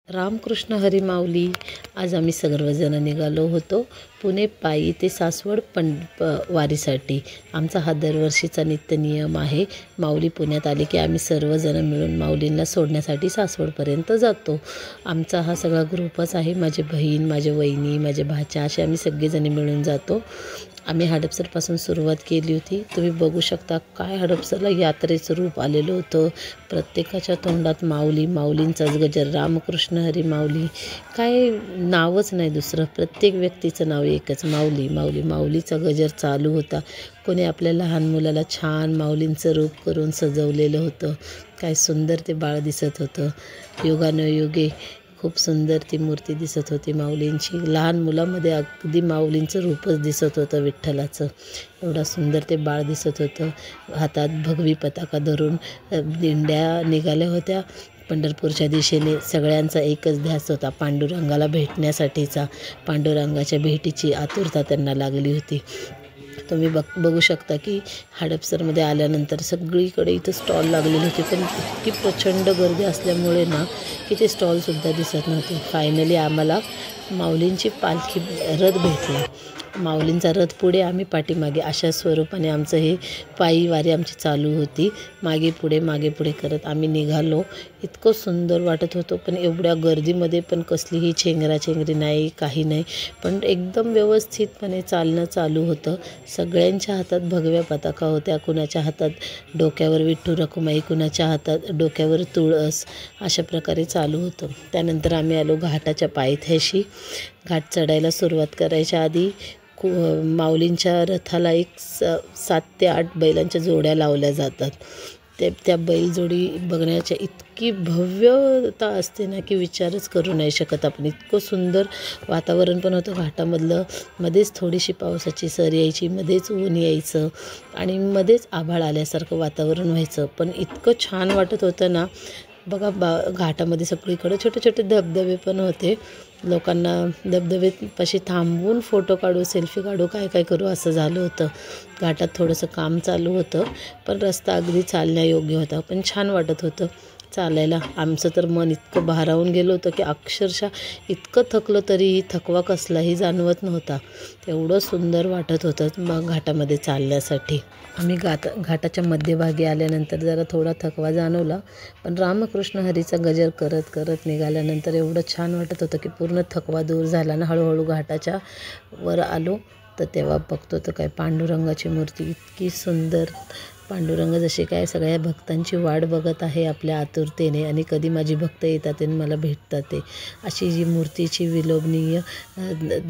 रामकृष्ण हरी माऊली. आज आम्ही सर्वजण निघालो होतो पुणे पायी ते सासवड वारीसाठी. आमचा हा दरवर्षीचा नित्यनियम आहे. माऊली पुण्यात आली की आम्ही सर्वजण मिळून माऊलींना सोडण्यासाठी सासवडपर्यंत जातो. आमचा हा सगळा ग्रुपच आहे. माझी बहीण, माझे वहिनी, माझे भाच्या असे आम्ही सगळेजणी मिळून जातो. आम्ही हडपसरपासून सुरुवात केली होती. तुम्ही बघू शकता काय हडपसरला यात्रेचं रूप आलेलं होतं. प्रत्येकाच्या तोंडात माऊली, माऊलींचाच गजर, रामकृष्ण हरी माऊली. काय नावच नाही दुसरं, प्रत्येक व्यक्तीचं नाव एकच, माऊली माऊली. माऊलीचा गजर चालू होता. कोणी आपल्या लहान मुलाला छान माऊलींचं रूप करून सजवलेलं होतं. काय सुंदर ते बाळ दिसत होतं. योगानुयोगे खूप सुंदर ती मूर्ती दिसत होती माऊलींची. लहान मुलामध्ये अगदी माऊलींचं रूपच दिसत होतं, विठ्ठलाचं. एवढा सुंदर ते बाळ दिसत होतं. हातात भगवी पताका धरून दिंड्या निघाल्या होत्या पंढरपूरच्या दिशेने. सगळ्यांचा एकच ध्यास होता पांडुरंगाला भेटण्यासाठीचा. पांडुरंगाच्या भेटीची आतुरता त्यांना लागली होती. तुम्ही बघू शकता की हडपसरमध्ये आल्यानंतर सगळीकडे इथं स्टॉल लागलेले होते, पण इतकी प्रचंड गर्दी असल्यामुळे ना की ते स्टॉलसुद्धा दिसत नव्हते. फायनली आम्हाला माऊलींची पालखी रथ भेटला. माऊलींचा रथ पुढे, आम्ही पाठीमागे, अशा स्वरूपाने आमचं हे पायी वारी आमची चालू होती. मागे पुढे करत आम्ही निघालो. इतकं सुंदर वाटत होतं, पण एवढ्या गर्दीमध्ये पण कसलीही चेंगराचेंगरी नाही, काही नाही. पण एकदम व्यवस्थितपणे चालणं चालू होतं. सगळ्यांच्या हातात भगव्या पताका होत्या. कुणाच्या हातात डोक्यावर विठ्ठल रखुमाई, कुणाच्या हातात डोक्यावर तुळस, अशा प्रकारे चालू होतं. त्यानंतर आम्ही आलो घाटाच्या पायथ्याशी. घाट चढायला सुरुवात करायच्या आधी माऊलींच्या रथाला 7 ते 8 बैलांच्या जोड्या लावल्या जातात. त्या बैलजोडी बघण्याच्या इतकी भव्यता असते ना की विचारच करू नाही शकत आपण. इतकं सुंदर वातावरण पण होतं घाटामधलं. मध्येच थोडीशी पावसाची सर यायची, मध्येच ऊन यायचं आणि मध्येच आभाळ आल्यासारखं वातावरण व्हायचं. पण इतकं छान वाटत होतं ना. बघा घाटामध्ये सगळीकडे छोटे छोटे धबधबे पण होते. लोकांना धबधबेपाशी थांबवून फोटो काढू, सेल्फी काढू, काय काय करू असं झालं होतं. घाटात थोडंसं काम चालू होतं, पण रस्ता अगदी चालण्यायोग्य होता. पण छान वाटत होतं चालायला. आमचं तर मन इतकं भारावून गेलं होतं की अक्षरशः इतकं थकलो तरीही थकवा कसलाही जाणवत नव्हता. एवढं सुंदर वाटत होतं मग घाटामध्ये चालण्यासाठी. आम्ही घाटाच्या मध्यभागी आल्यानंतर जरा थोडा थकवा जाणवला, पण रामकृष्ण हरीचा गजर करत करत निघाल्यानंतर एवढं छान वाटत होतं की पूर्ण थकवा दूर झाला ना. हळूहळू घाटाच्या वर आलो तर तेव्हा बघतो तर काय पांडुरंगाची मूर्ती इतकी सुंदर. पांडुरंग जसे काय सगळ्या भक्तांची वाट बघत आहे आपल्या आतुरतेने, आणि कधी माझी भक्त येतात आणि मला भेटतात ते, अशी जी मूर्तीची विलोभनीय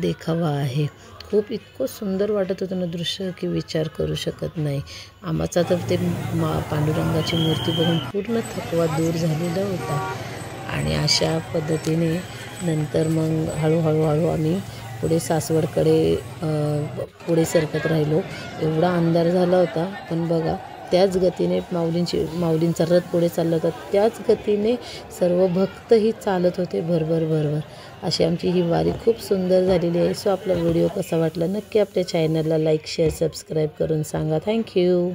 देखावा आहे. खूप इतकं सुंदर वाटत होतं ना दृश्य की विचार करू शकत नाही. आमचा तर ते पांडुरंगाची मूर्ती बघून पूर्ण थकवा दूर झालेला होता. आणि अशा पद्धतीने नंतर मग हळूहळू आम्ही पुढे सासवडकडे पुढे सरकत राहिलो. एवढा अंधार झाला होता, पण बघा त्याच गतीने माऊलींचा रथ पुढे चालला होता. त्याच गतीने सर्व भक्तही चालत होते भरभर. अशी आमची ही वारी खूप सुंदर झालेली आहे. सो आपला व्हिडिओ कसा वाटला नक्की आपल्या चॅनलला लाईक, शेअर, सबस्क्राईब करून सांगा. थँक्यू.